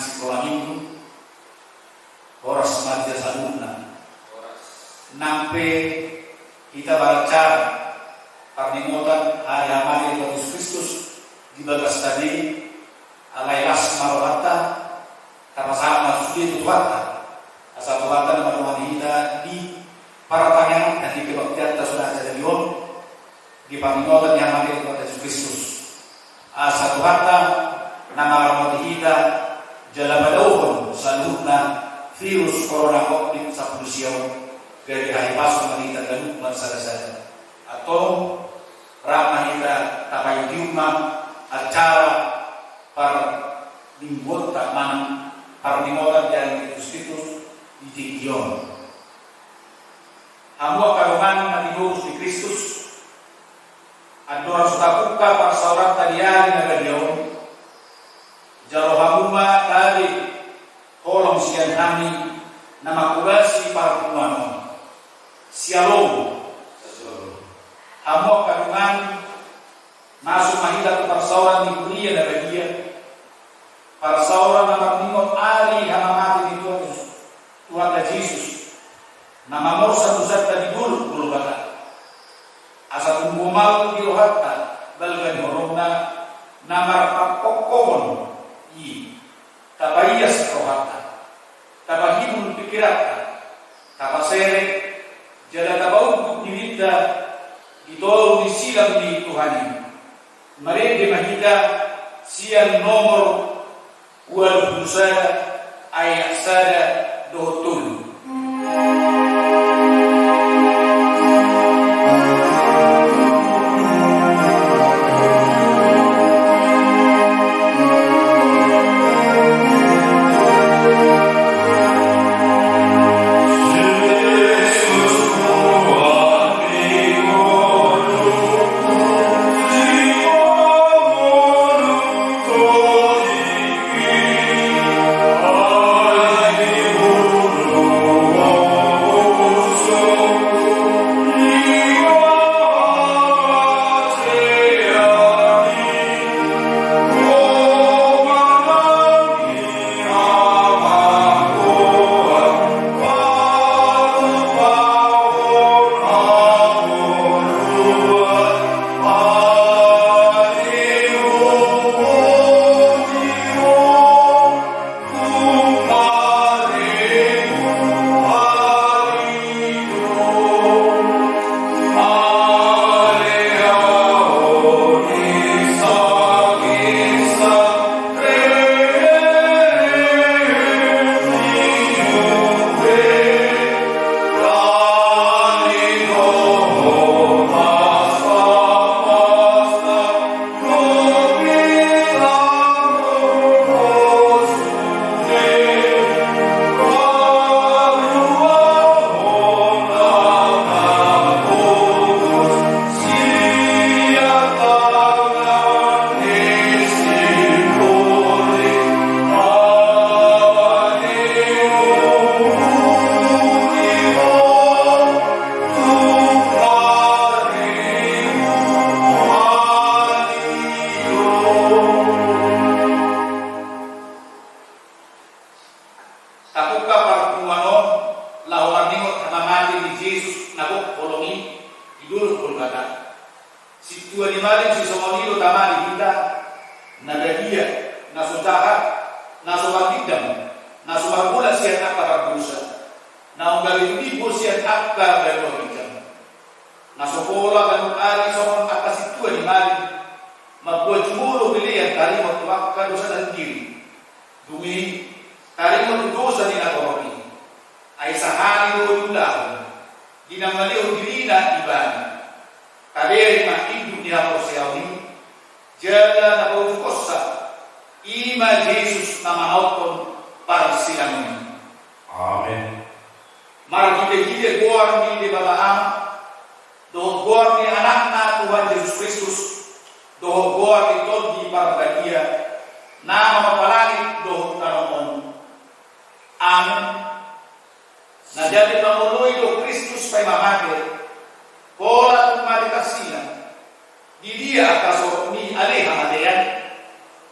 sekolah minggu horas maja saluna nampe kita baca pernimotan hari amali Yesus Kristus di bagas tadi alailas marwata karena sama suci itu wata asal wata nama kita di para panjang dan di kebaktian sudah ada di pernimotan yang amali Yesus Kristus asal wata nama kita jalabadauhun saluna virus corona COVID-19 dari hari pasung kita dan masalah atau ramah kita tapayu diumam acara per dibuat taman parlimotan dan Kristus di Tinggion. Hamua kalungan Nabi Yesus di Kristus adora suka buka persaurat tadian nagadion jaro hamuma tadi kolong sian kami nama kubasi para pemano sialong hamua kalungan masuk mahida ke persaurat di kuliah dari dia persaurat nama nimot ali hamamati di Tuhan Yesus nama morsa pusat tadi dulu kata asa tunggumal di rohatta balgan horongna nama pakokon i tabayas rohatta tabahimul pikirata tabasere jada tabau diwita ditolong disilam di Tuhan ini mereka mahida siang nomor wal busada ayat sada dotul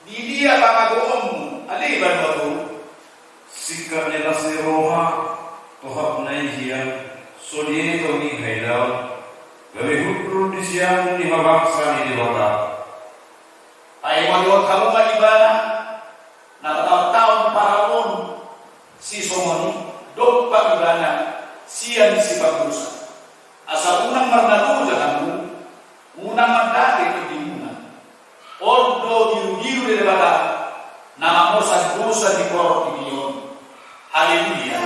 Di dia pamagoom, alay ba mo sikap lepas roha tohap naik hian sodie to ni haidau gawe hukru di siang di mabaksa ni dewata ay walo kamu malibana na tahun paraon si somoni dok pagibana siyan si pagrusa asa unang marnato jahanmu unang mandate ko dimuna ondo diru de bata nama mosa dosa di kor diyon haleluya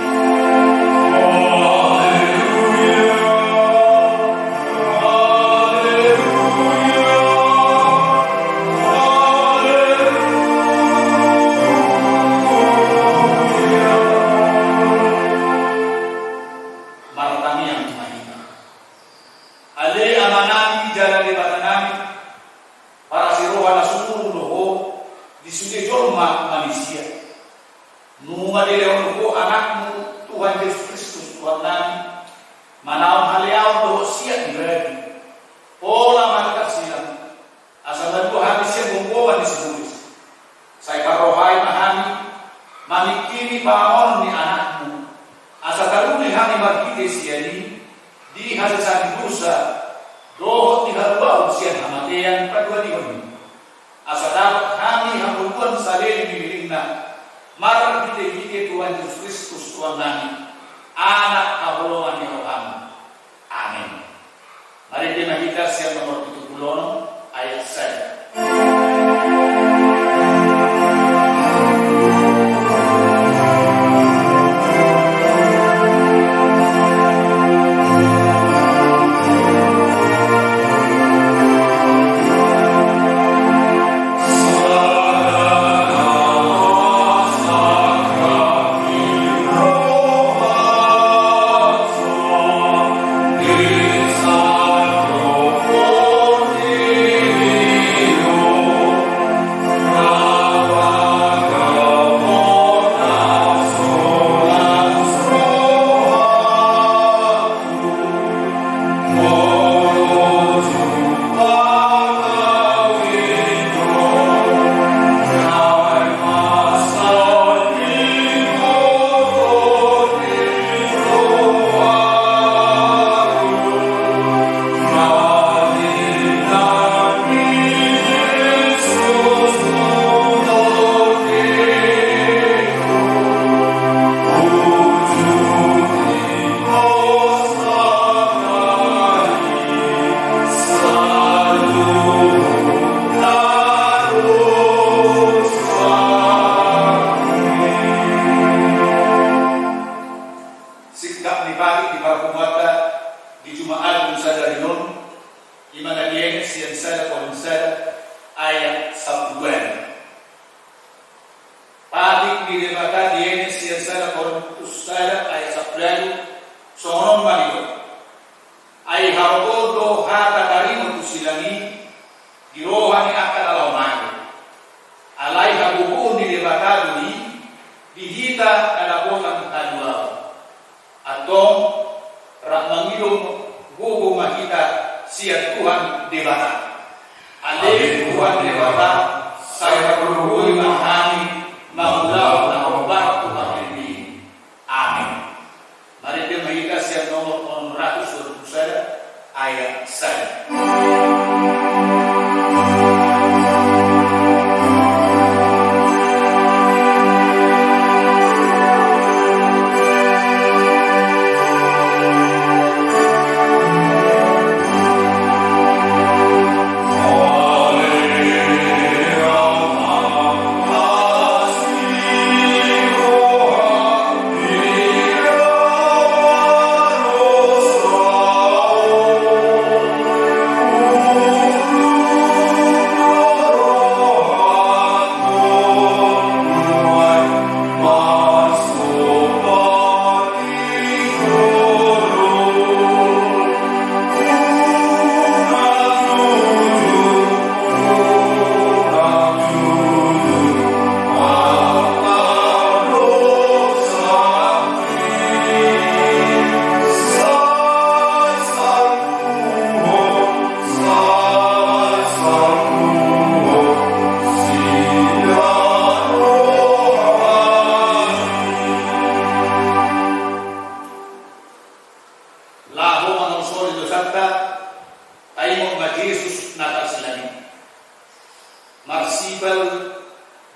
marsibal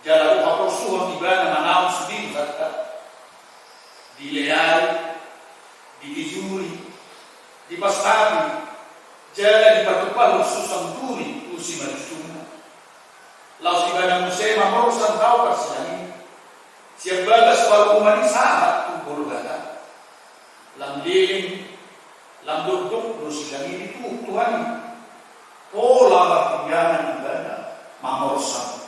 jalan haporsuhon ibana manaw sudin kata dileal, ditijuri, dipastabi, jalan dipatupal susang duri usi maricuna. Laos ibana musema morusan tau persilani. Siap bagas baru umani sahabat kumpul gata. Lam liling, lam duduk lusilani itu Tuhan. Pola bertinjangan ibana mamorsan.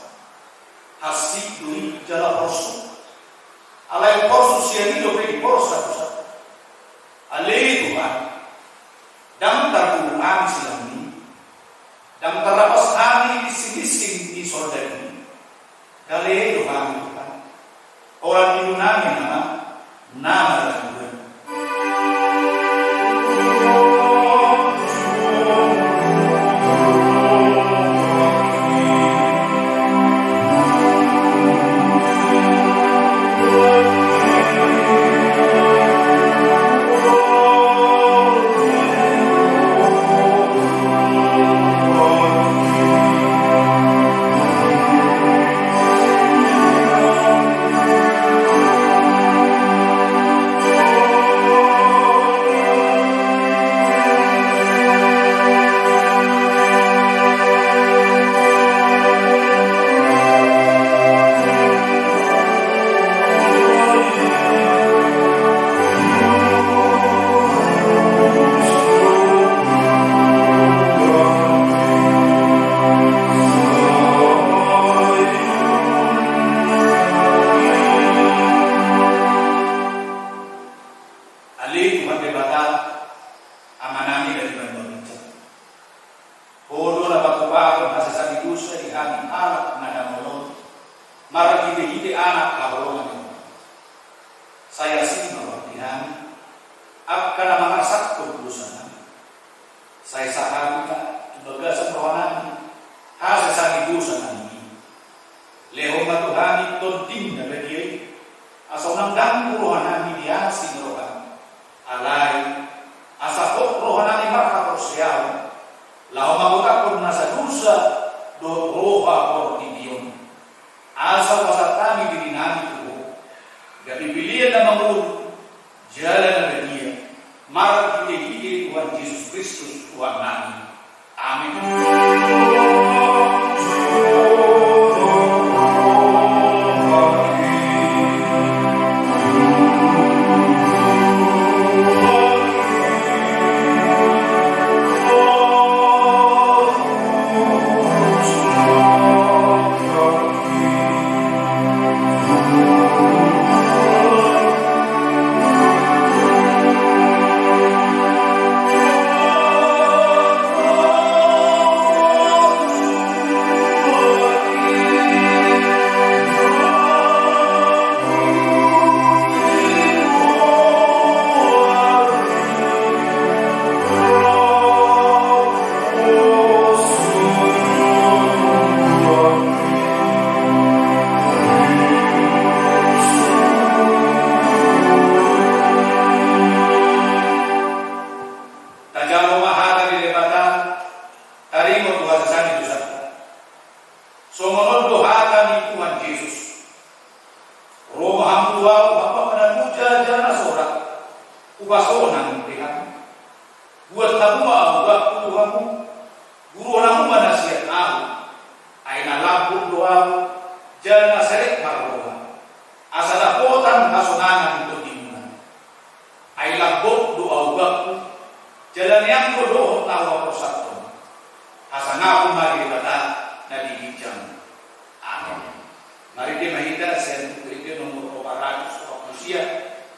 Hasib duri jala porsu. Alai porsu siani dope di porsa pusat. Alai Tuhan. Dam terpulang silami. Dam terlapas kami bising-bising di sorga ini. Kali Tuhan Tuhan. Orang Yunani nama Tuhan.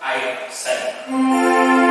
Ayat 7.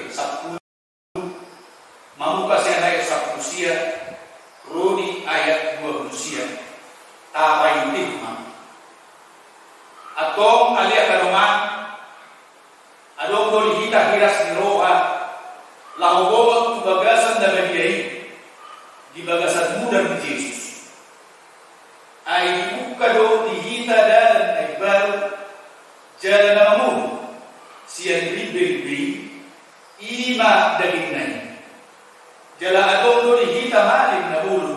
10 mamuka siya na 10 siya Rodi ayat 20 siya tapay tigma atong alia kanuman adong dolihita hiras ni roha lahubot bagasan na bagay di bagasan muda ni Jesus ay dibuka do dihita dalan ay baru jalan namun siyan ribe-ribe ima daging na jala atong do dihita maling na ulo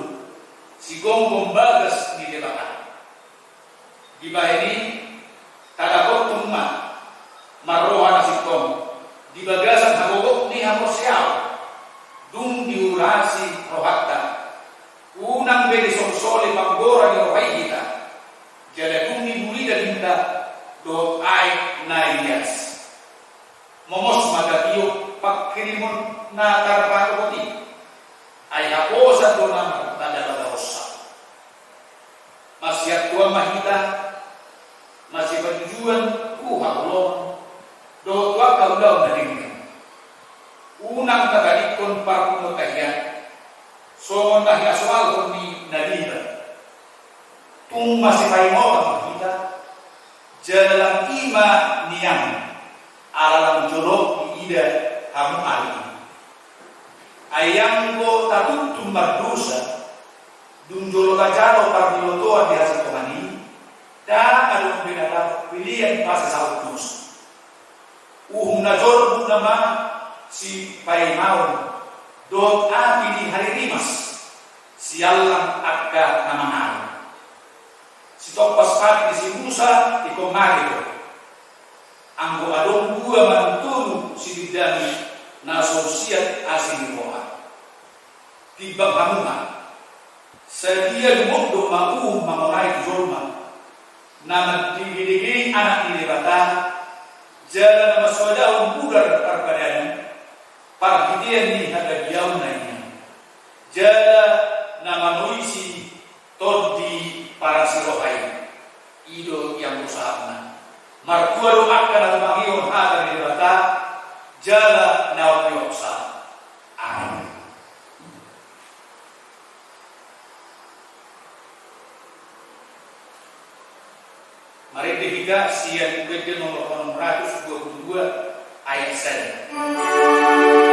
si gonggong bagas ni debaka di ba ini kadakot tungma maroha na si Tom di bagasan hagogok ni hamosyaw dung diurasi rohatta unang bedi sorsole paggora ni rohay kita jala dung ni bulida dinta do ay naiyas momos magatiyo pagkirimon na tarapakoti ay haposa do na madalarosa masyak tuan mahita masih bertujuan haulon do tua kaudau nading unang tagalikon parkuno kahya so tahya soal koni nadida tung masih paimo mahita jalan ima niang alam jolok ida hamu ali ayang go tatut tumbar dosa dung jolo kajalo pardilotoa di hasil tomani dan alung binatang pilihan pas sautus na jor nama si paimau dot api di hari rimas sialang akka namanal si topas pati si Musa iko marido anggo adong dua mantunu si bidani na sosiat asing roha tibang hamunga sedia mundo mau mengenai jorma nama tinggi anak ini bata jalan nama soda umpudar perbadan parkitian ni ada jauh naiknya jalan nama noisi todi para sirohai ido yang usahana martua do akan atau magion hada ni bata jalan nawapioksa amin. Mari kita siap kerja nomor 622 ayat 1.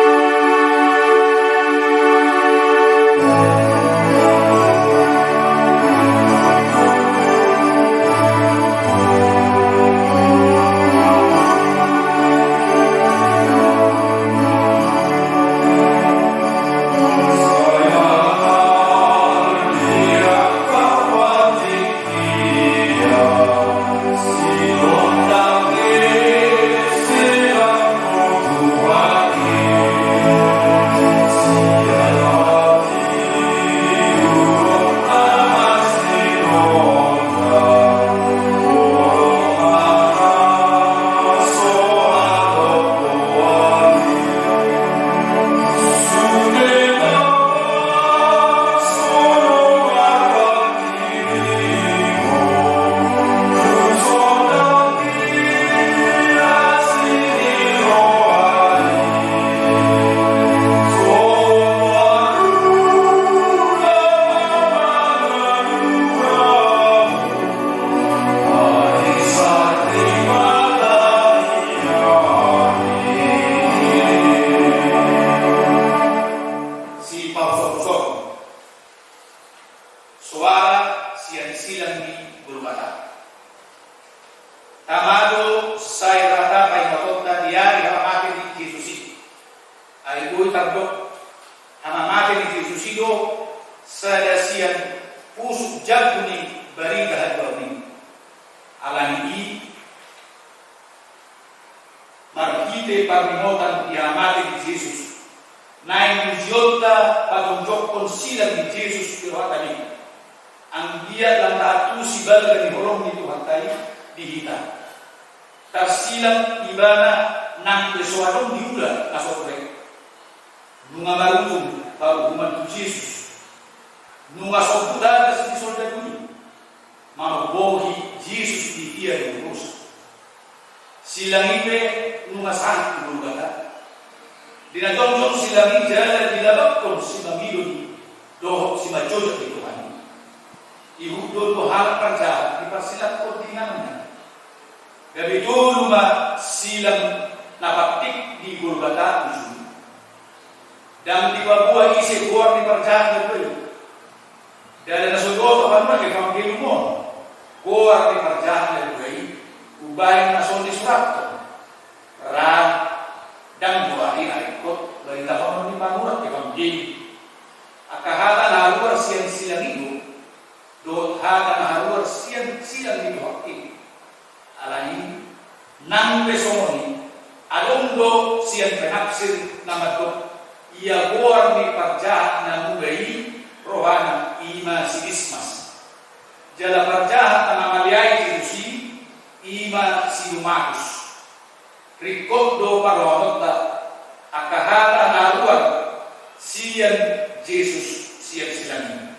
Dinajong-jong sila jalan dilabakon si mamilon do si majojo di Tuhan. Ibu do harap kerja di persilat koordinannya. Gabi dulu ma silang napatik di Golgota ujung. Dan di Papua isi buat di perjalanan itu. Dan nasudo Tuhan bagi evangelium mo. Buat di perjalanan itu. Ubay nason di surat. Ram dan dua hari ikut dari tahun 500 evangelium. Akahata naluar siang-siang itu. Do hata naluar siang-siang itu waktu. Alani nang besoni adondo siang penafsir nama do ia buar ni parjahat na mugai rohana ima sidismas jala parjahat na maliai jirusi ima sidumakus rikot do parwamota akahata naluar siang Jesus siang silani.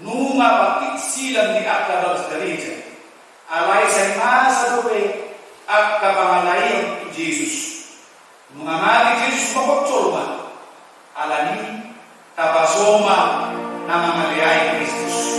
numa pakit silang di akka balas dalija alai sa masa dobe akka pangalayon Jesus mengamati Jesus mapagcolma alani tapasoma na mangalayay Kristus.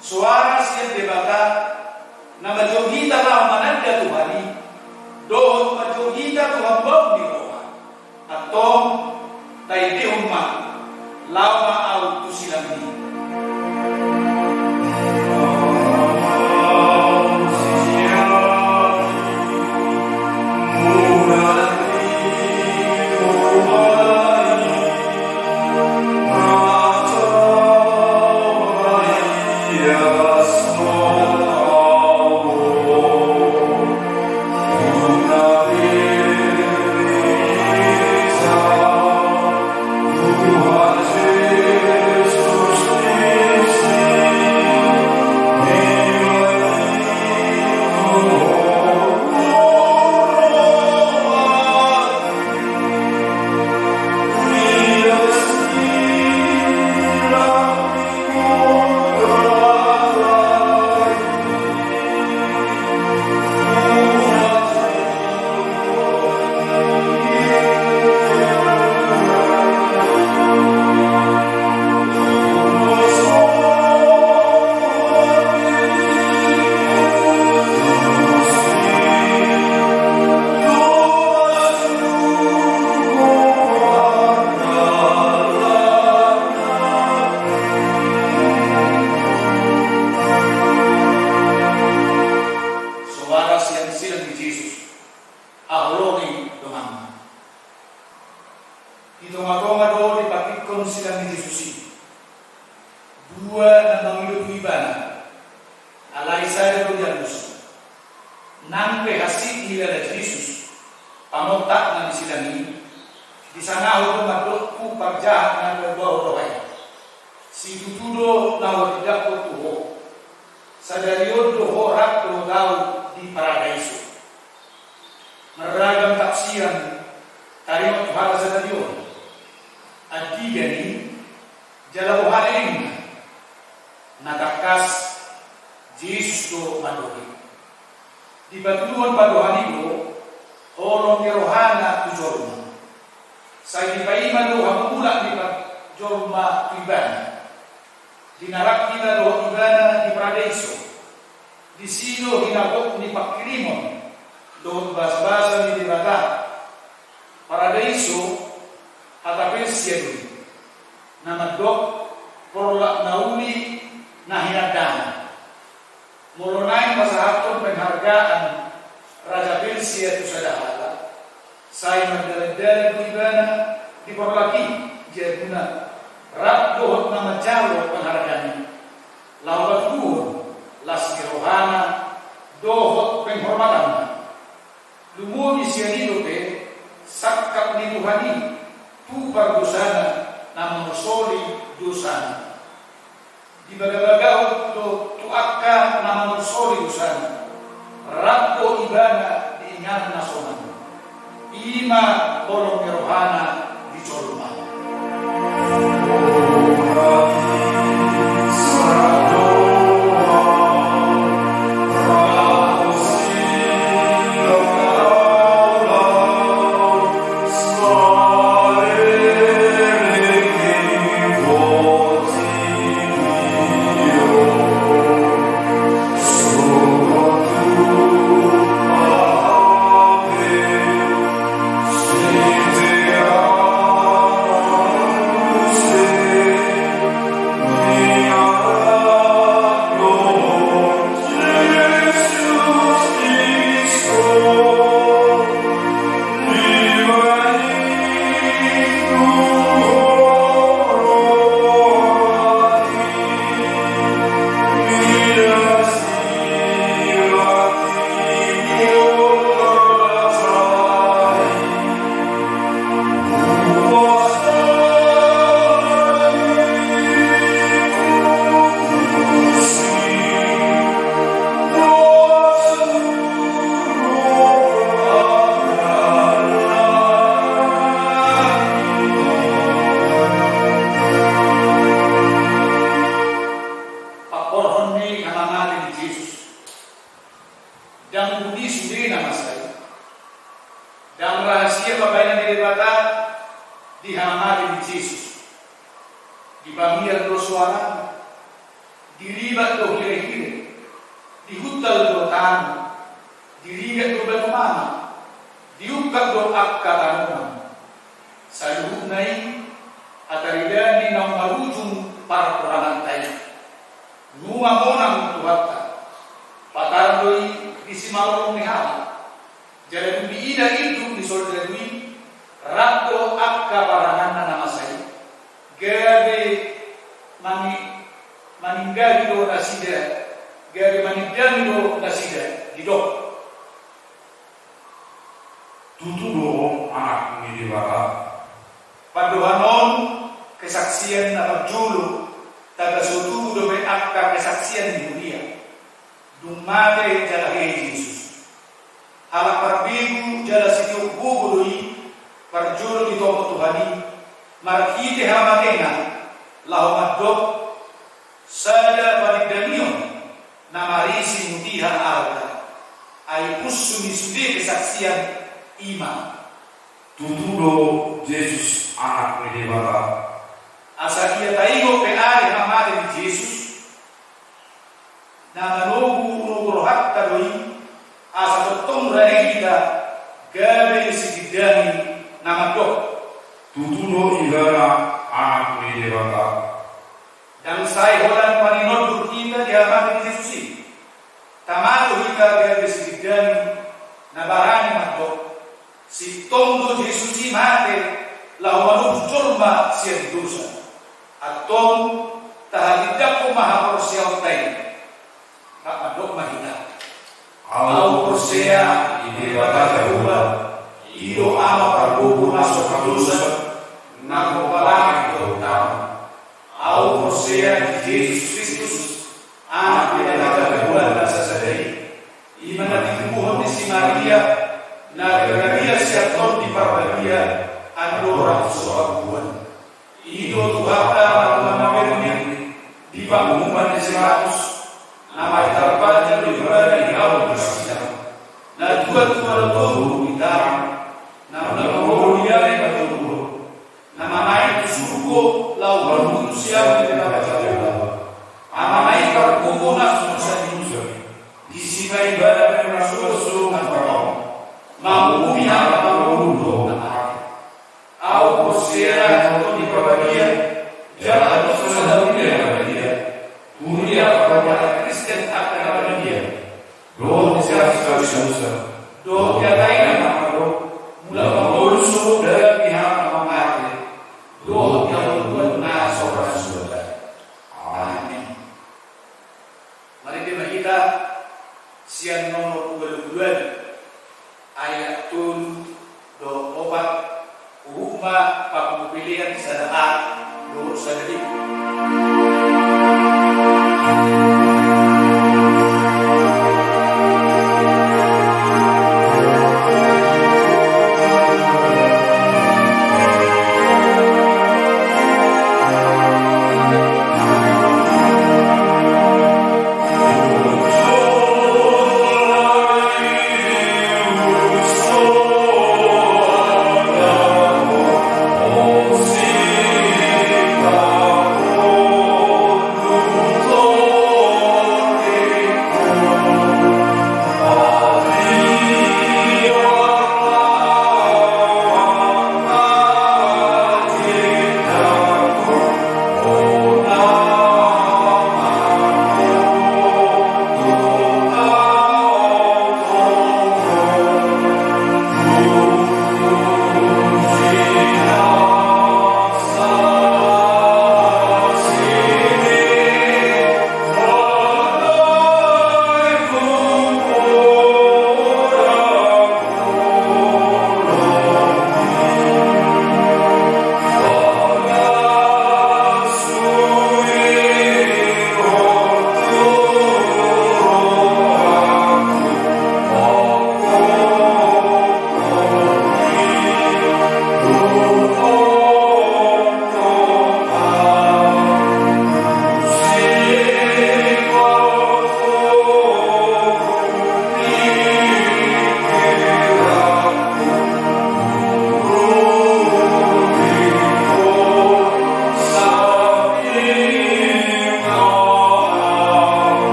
Suara siap debata nama jomita lah mananda Tuhani do membom di roha atau tai di rumah lama au tu silang ni diribat do hire-hire, dihutal do tanu, dirigat do batumana, diukak doa katanungan saluhunai ataridani nang marujung para perangan tayo nunga monang tuhatta patarandoi disimalong ni hama jalan biida itu disoldadui rakto akka parangan na namasay gabe maninggali do nasida gabe maninggali do nasida didok tutudo anak ni dewata padohanon kesaksian na pagjulo taga sutudo do may akka kesaksian di dunia dumate jala Jesus ala parbigu jala sitiyo gugurui parjulo di tomo Tuhani markite hamatena lahomadok sada panigdanion na marisi mutihan alta ay pusumi sudi kesaksian iman tutudo Jesus anak ni dewata asa ia taigo pe ari hamate di Jesus na manogu unugur hatta doi asa totong kita gabe isigidani nama dok tutudo igana anak ni dewata dan saya holan paninodur kita di hamate di Jesus tamado kita gabe isigidani na barani madok si tondo Jesus mate lau curma siang dosa atau tahadidak ko mahaporsiyaw tayo nakadok mahina au porsiya idibata karuba iyo ama parbubu naso kadusa nakopalaki utama au porsiya Jesus Kristus anak idibata karuba nasa sadari imana timuhon ni si Maria na Maria siya ton di parbagia andora suabuan iyo tuhata mamamernya di bangunan di 100 nama terpaja di berada di awal bersidang na tua-tua turu kita nama dia yang betul nama naik surga lau manusia di dalam jalan nama naik perkumpulan susah di sini ibadah Rasul mampu yang mampu au posera di probadia jalan susah dia dunia pada Kristen akan dia do disiap susah do dia lain nama do mula mengurus dari pihak mati do yang benar saudara. Amin. Mari kita siang nomor 22 ayat tun do obat Uma pagpupilian sa daan lurus sa dalig.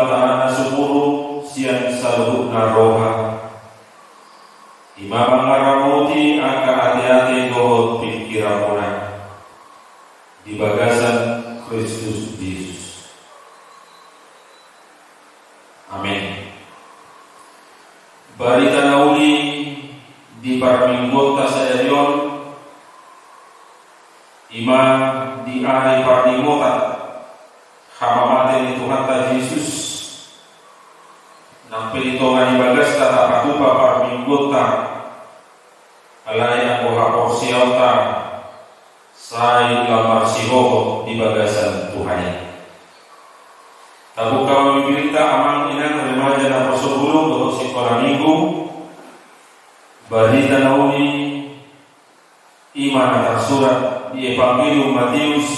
Tuhan nasumuru siang saluhuk naroha. Ima mangaramuti angka hati-hati dohot pikiramuna di bagasan Kristus Yesus. Amin. Barita nauli di parminggota sadarion ima di hari parmingota hamamate ni Tuhan ta Yesus nampili tonga di bagas tata patupa parminggota alaya ko haporsiota sai lamar sihoho di bagasan Tuhan. Tabuka mimpirinta amang inang remaja na prosobulong do sekolah minggu barita nauni iman tersurat di Evangelium Matius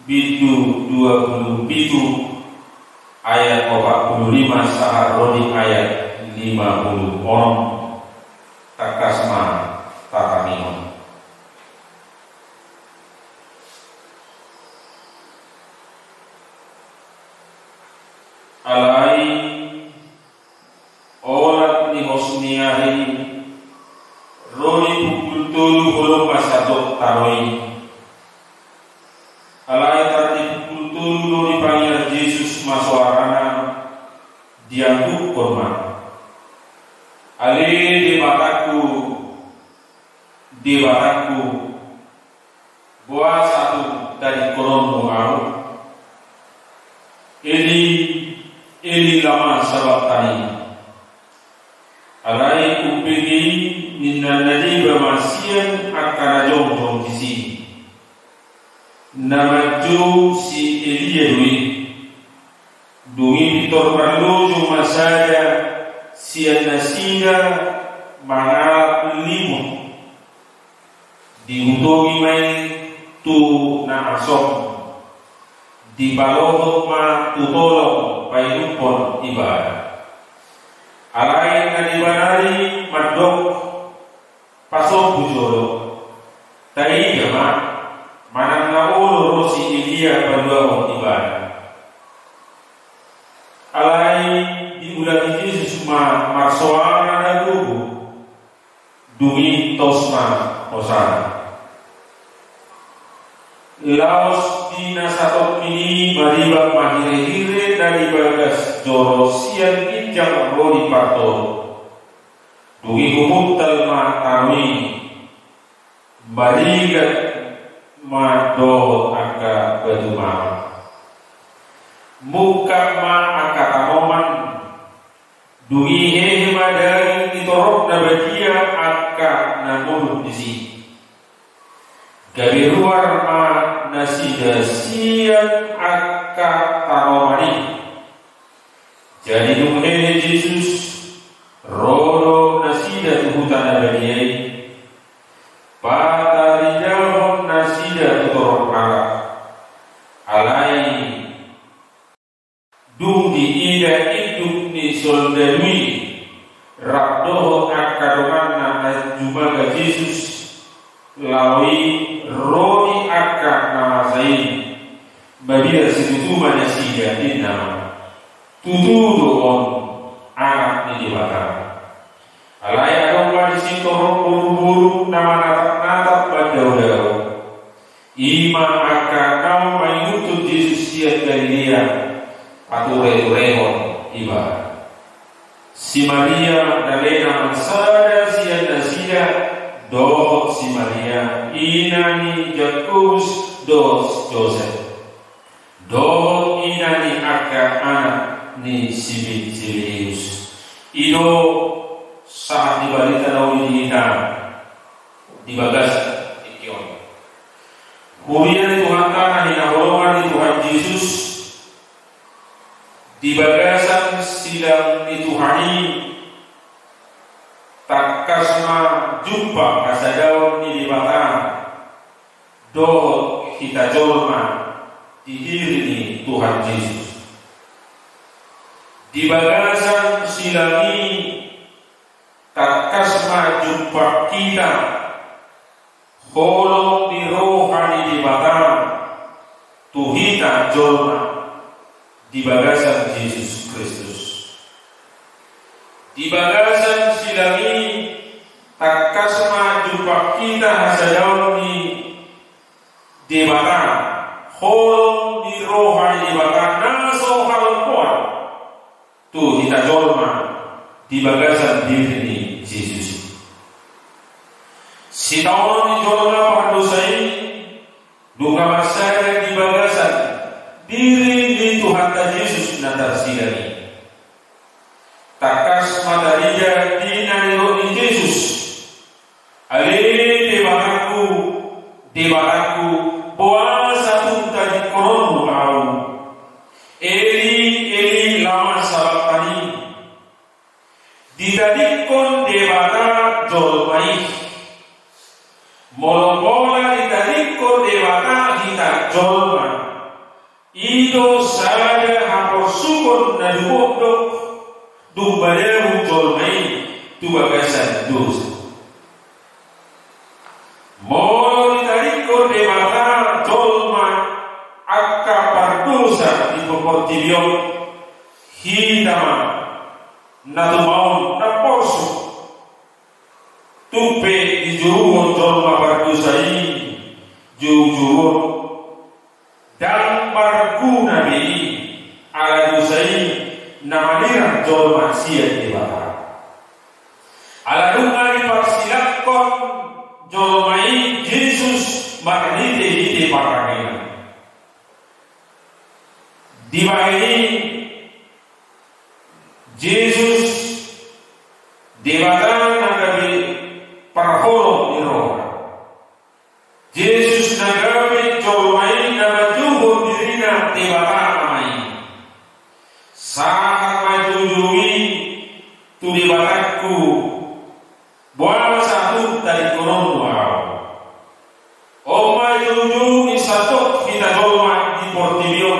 bidu 27 ayat 45 saharoni ayat 50 orang takasma takamino. Alai olat ni hosniari roni pukul tulu hulung masadok taroi. Alai tadi pukul tulu roni panggil Yesus maswarana diangguk korma. Ali di mataku buat satu dari koronmu au. Eli lama sabab tani. Alai upegi minna nadi bamasian akara jom kisi. Namaju si Elia dui pitor perlu masada sian nasida mangarap limu diutogi mai tu na asom di baloh ma tutolong paidupon ibadah. Alai kadibanari madok pasok bujolo tai jama manang naulo rosi Elia berdua ibadah. Alai diulangi Yesus ma marsoana nagubu dungi tosma osana. Laos dina satot ini mariba mahire-hire dari bagas jorosian injang rodi parto dungi humum talma tanui barigat madohot angka beduma muka ma angka tanoman dungi hehe madari ditorok nabadia angka namurut disi gabi luar ma nasida sian angka tanomani. Jadi nunghe Yesus rodo nasida tuhutan abadiyai patarijahon nasida tutorok naga alai dung di ida iduk ni soldadui rakdoho akadoman na jumaga Yesus lawi rodi akka nama zain babila situtu manasida inna tutudu on anak ni dibakar alaya domba di situ buru-buru nama natap-natap badau-dau ima akka kau mayutut Yesus siat dari dia pature-turehon iba si Maria dalena mansada siat nasida do si Maria inani Jakobus dos Joseph do inani akka anak ni Sibelius ido saat dibalita nauli di bagas ikion kemudian Tuhan tanah di naholongan di Tuhan Yesus di bagasan silang di Tuhani takasma jumpa kasadaw ni dibatan do kita jolma di diri ni Tuhan Yesus di bagasan silangi takasma jumpa kita holong di rohani dibatan tuhita jolma di bagasan debata holong di rohani debata naso halpoan tu kita jolma di bagasan diri ni Yesus. Si tahun ni jolma pardosai dunga masyarakat di bagasan diri ni Tuhan Yesus natar sidani. Takas matariya di naliro ni Yesus. Ale debataku puasa punta di koron au. Eli lama sabatani. Ditadikon debata jolmai. Molobola ditadikon debata kita jolma. Ido sada haposukon na duwodok dumbaderu jolmai tu bagasan dosa. Molo ditariko debata jolma akka pardusa di proportibio hitama natumaun naporsu tupe di juruhon jolma pardusa ini juruhon dan parguna bi ala dosa ini namaniran jolma siya debata ala dungari parsilakon jolmai Yesus marnite hite parangena. Di ini Yesus debata nagabe parholo di roha. Yesus nagabe jolmai nagajuho dirina debata namai. Saat majujui tu debataku buat satu dari konon wow. Oma jojo isatok kita jolma di portibio.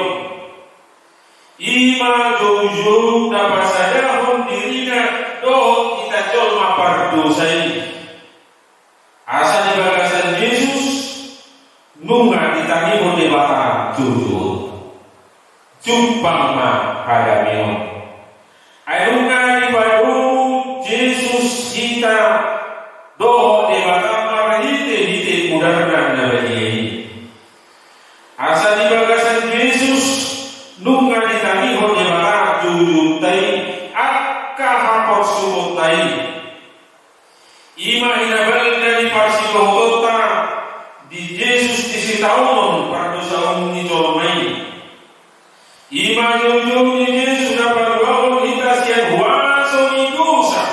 Ima jojo dapat saja hon dirina do kita jolma pardosai. Asa di bagasan Yesus nunga ditangi hon debata jojo. Jumpang ma hadamio. Ayunga di baru Yesus kita do debata marhite mudarna nabadi. Asa di bagasan Yesus nunga ditani ho debata jujutai akka hapor subutai. Ima inabal dari parsilo kota di Yesus di sitaunon pardosa umni jolmai. Ima jujur ni Yesus dapat bawon kita sian huaso ni dosa.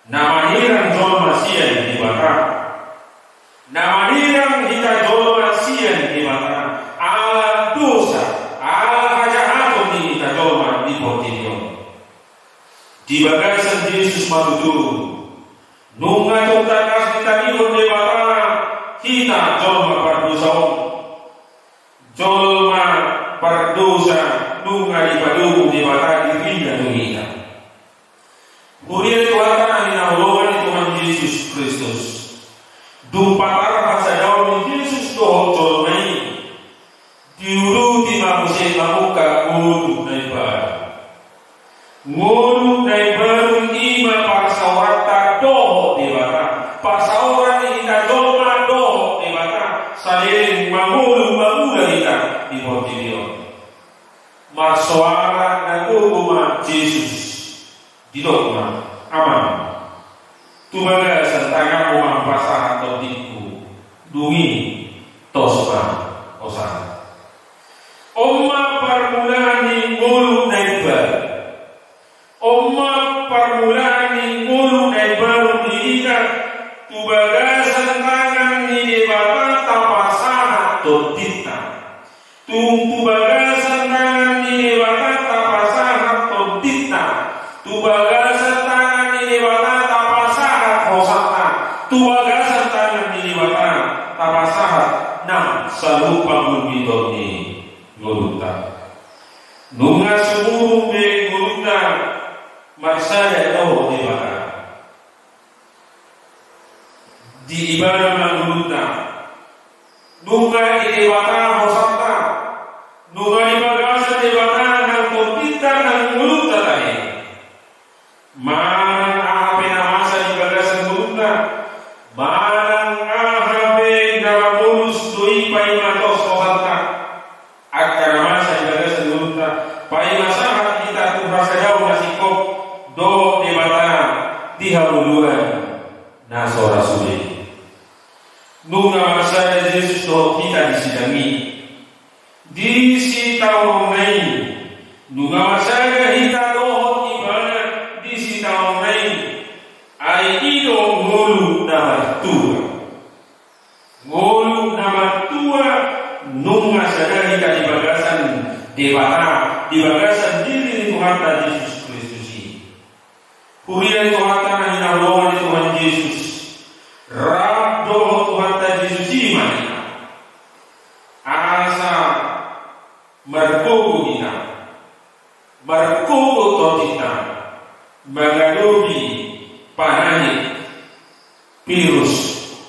Namaniran jolma sian di bata. Namaniran kita jolma sian di bata. Ala dosa, ala kajahatan ni kita jolma di portibio. Di bagasan Yesus matuturu. Nunga tuntakas kita ihon di bata. Kita jolma pardosa. Jolma pardosa nunga di paduku di bata dirinya dunia. Uriya Tuhan hinahuluan Tuhan Yesus Kristus. Dumpatar pasayaw ni Yesus dohong jolmai. Diuluti mamusay mamuka ngulog na ibaru. Ngulog na ibaru ima parsawata doho di bata. Parsawata ni kita jolma doho di bata. Saliling mangulog kita di portibio. Marsuara na guguma Jesus. Didokma aman. Tubaga santangan umang pasahan atau tiku dungi tospa osana. Oma parmulani ngulu naibar. Oma parmulani ngulu naibar diika. Tubaga santangan ni debata tapasahan atau tita. Tubaga santangan ni debata tapasahan atau tita. Tubagasan tangan ni debata tapasahat hosata. Tubagasan tangan ni debata tapasahat nam salupa mulmidor ni nguluta. Nunga sumurung be nguluta marsaya doh debata. Di ibadah nguluta. Nunga di debata hosata. Nunga di bagasan debata nang kompita nang nguluta tadi. Manang ahape namasa di bagasan mulutna. Manang ahape na mulus sui pai matos kosalta akan masa ibadah seluruhnya pai masalah kita tu rasa jauh nasikop do debata dihuluan naso rasuli nunga masa Yesus do kita disidangi di sitau nai nunga masa kita do ibadah di sitau nai ai ido ngolu nama tua nunga sadari di bagasan debata di bagasan diri Tuhan Yesus Kristus ini. Kurian Tuhan tanah hinauan Tuhan Yesus. Rabdo Tuhan Yesus ini mana? Asa merkogo kita, merkogo totita, magadobi panani virus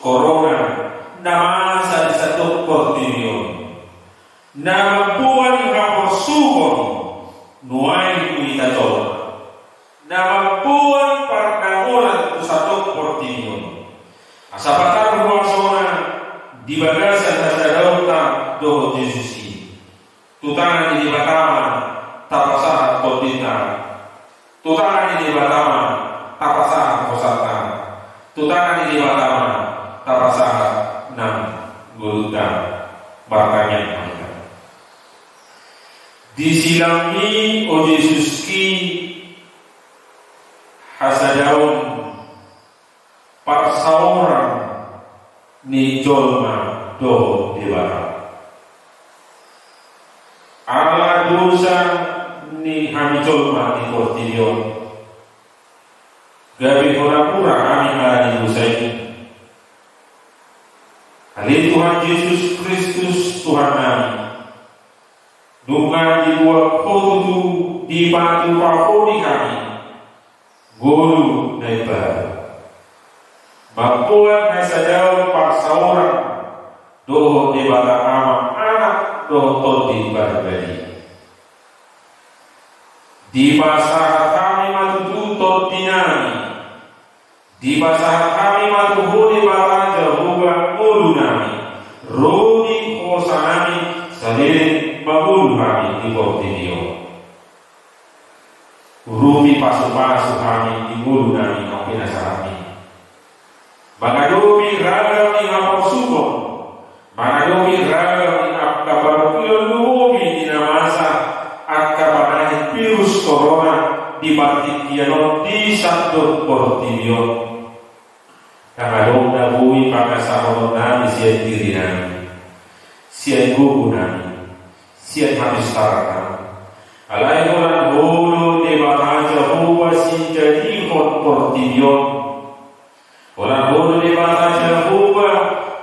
corona. Nama sa satu portinion nama buan kaposugon nuai kuita tol nama buan pardagolan satu portinion asapatar ruasona di bagasan hasadauta do Jesusi tutana di batama tapasahan todita tutana di batama tapasahan kosata tutana di batama tapasahan gulutan barkanya disilami o Yesus ki hasadaun parsauran ni jolma do dewara ala dosa ni hami jolma ni portilion gabi pura-pura kami hari dosa ini. Ali Tuhan Yesus Kristus Tuhan kami dungan di buah kotu di batu pakoni kami guru nebar mapuan hasadau paksa orang doh di bata amak anak doh todi barbari di pasar kami matu todi nami di pasar kami matu hudi balaja hubah mulu nami rodi kosa nami salirin mabulu kami di portinio rumi pasu-pasu kami di mulu nami ngopina sarami magadomi raga ni ngapasuko magadomi raga ni akabarukuyo luomi di namasa akabanani virus corona di partikiano di satu portinio Kakadong na buwi pagkasahon namin siya diri namin, siya gugu namin, siya hamistar namin. Alay ko lang hulo de bataja huwa si jadihon portinyon. Walang hulo de bataja huwa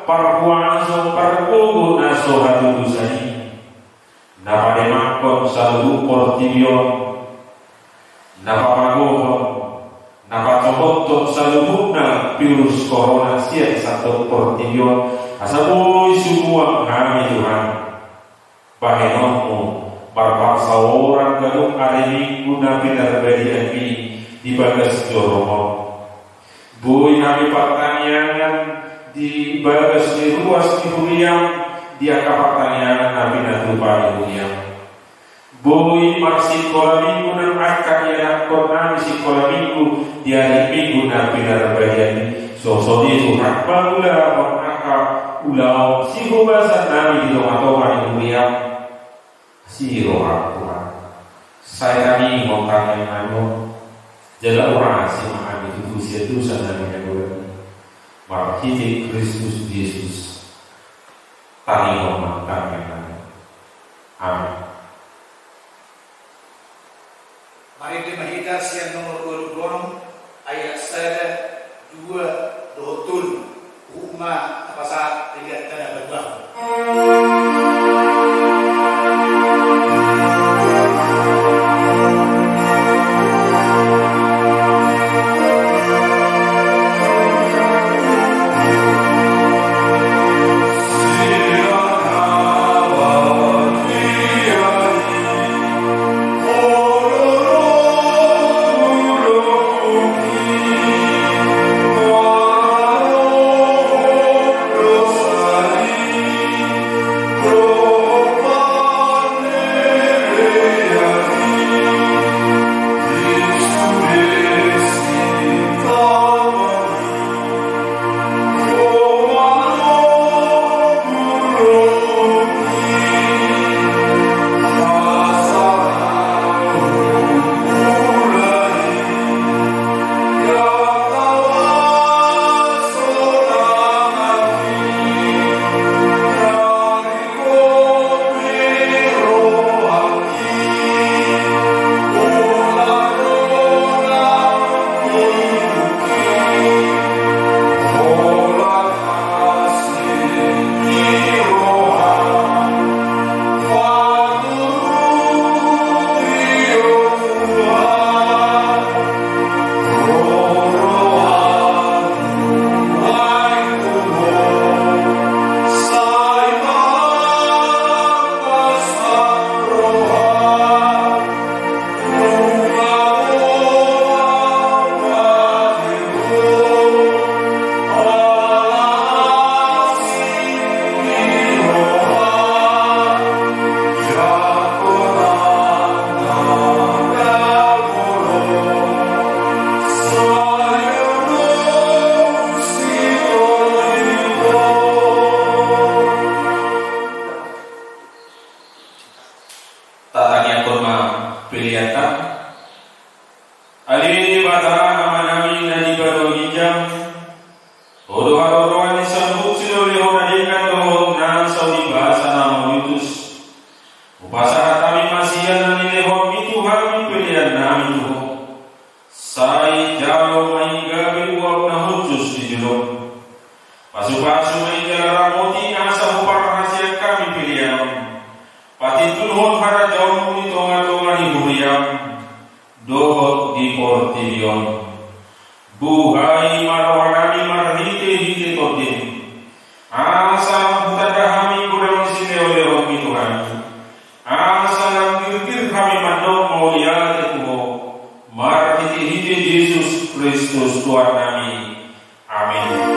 parkuanso parkugo na sohadugusani. Napademakon sa lugu portinyon, napamagohon, napatomotok sa lubog na virus corona siya satu portinyo asaboy semua kami Tuhan Pahenonmu barpaksa orang ganung hari minggu na pinarbadian di bagas joromon boy kami pertanyaan di bagas di ruas di huriang dia pertanyaan nabi natupani huriang boy maksi kola minggu nan akak yang kornami si kola minggu di hari minggu nan pinarbadian sosodi Tuhan pangula akak ulau si hubasan nami di toma-toma di huriang si roh Tuhan saya kami ngomong yang anu jala orang si mahami itu usia dosa namanya boleh marhiti Kristus Yesus tani ngomong kami anu amin. Mari kita siang nomor 22 ayat 1, 2, dohtul rumah apa saat tidak ada berbau. Sirah awal nuhun hara jauh ni tonga-tonga ni huriam dohot di portilion buhai marohanami marhite-hite totin asa butadahami kurang sine oleh mi Tuhan asa langkir-kir kami mandok maulia tekuho marhite-hite Yesus Kristus Tuhan kami. Amin.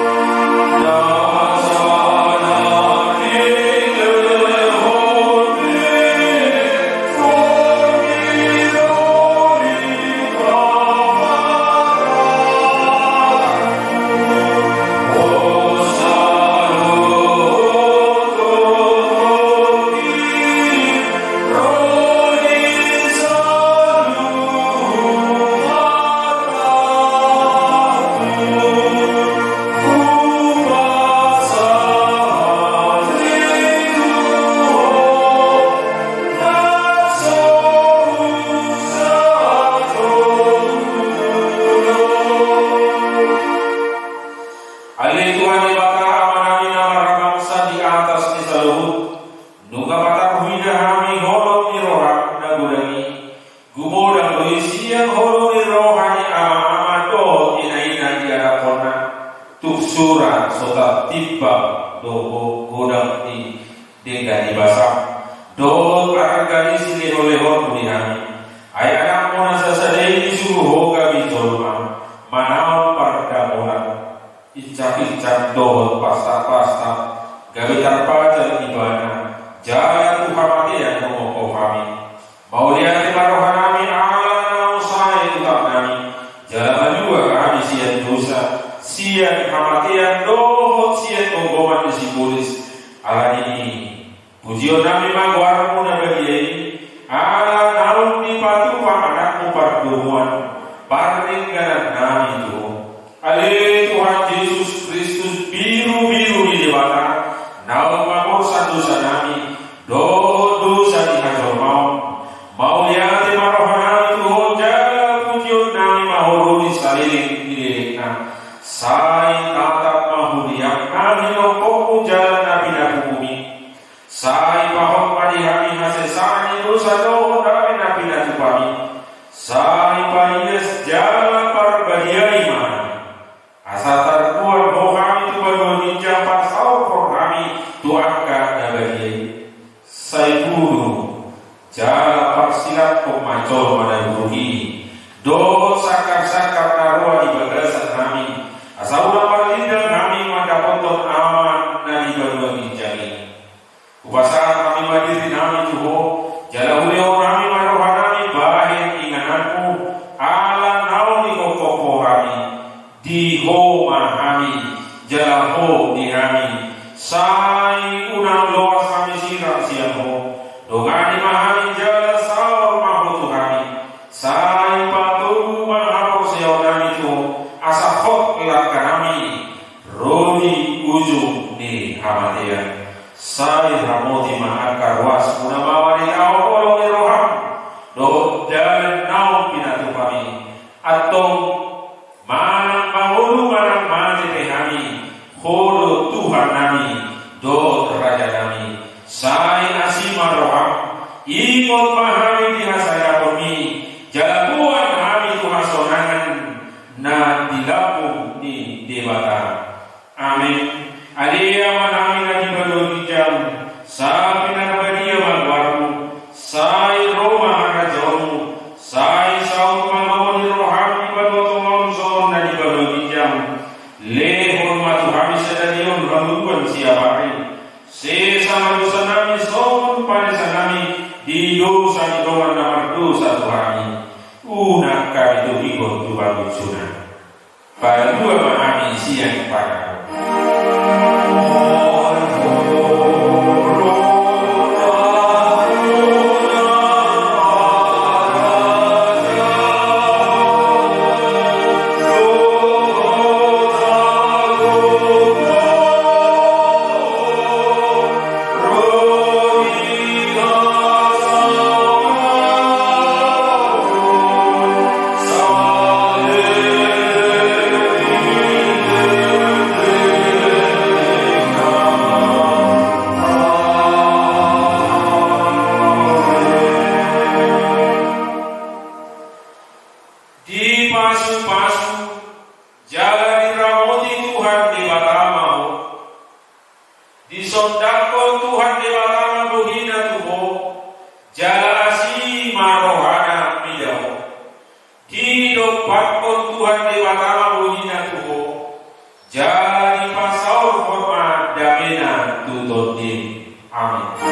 Di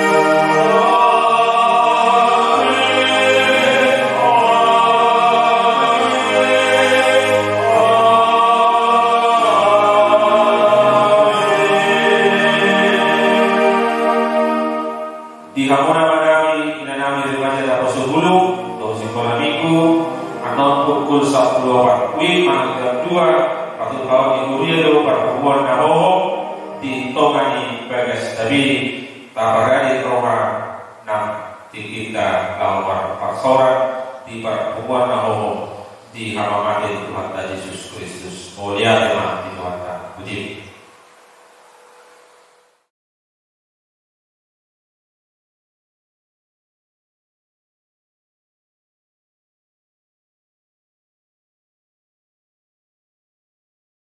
Hamuna Madami inanami remaja da Posubulu do sekolah minggu anon pukul 10.04 malam jam 2 waktu kawan minggu dia pertemuan nahoho di Tongani Bagas Tabi Tabarani Roma Nam Tingkita Lawan Parsoran di pertemuan nahoho di Hamamatin Tuhan Yesus Kristus mulia tema di Tuhan Puji.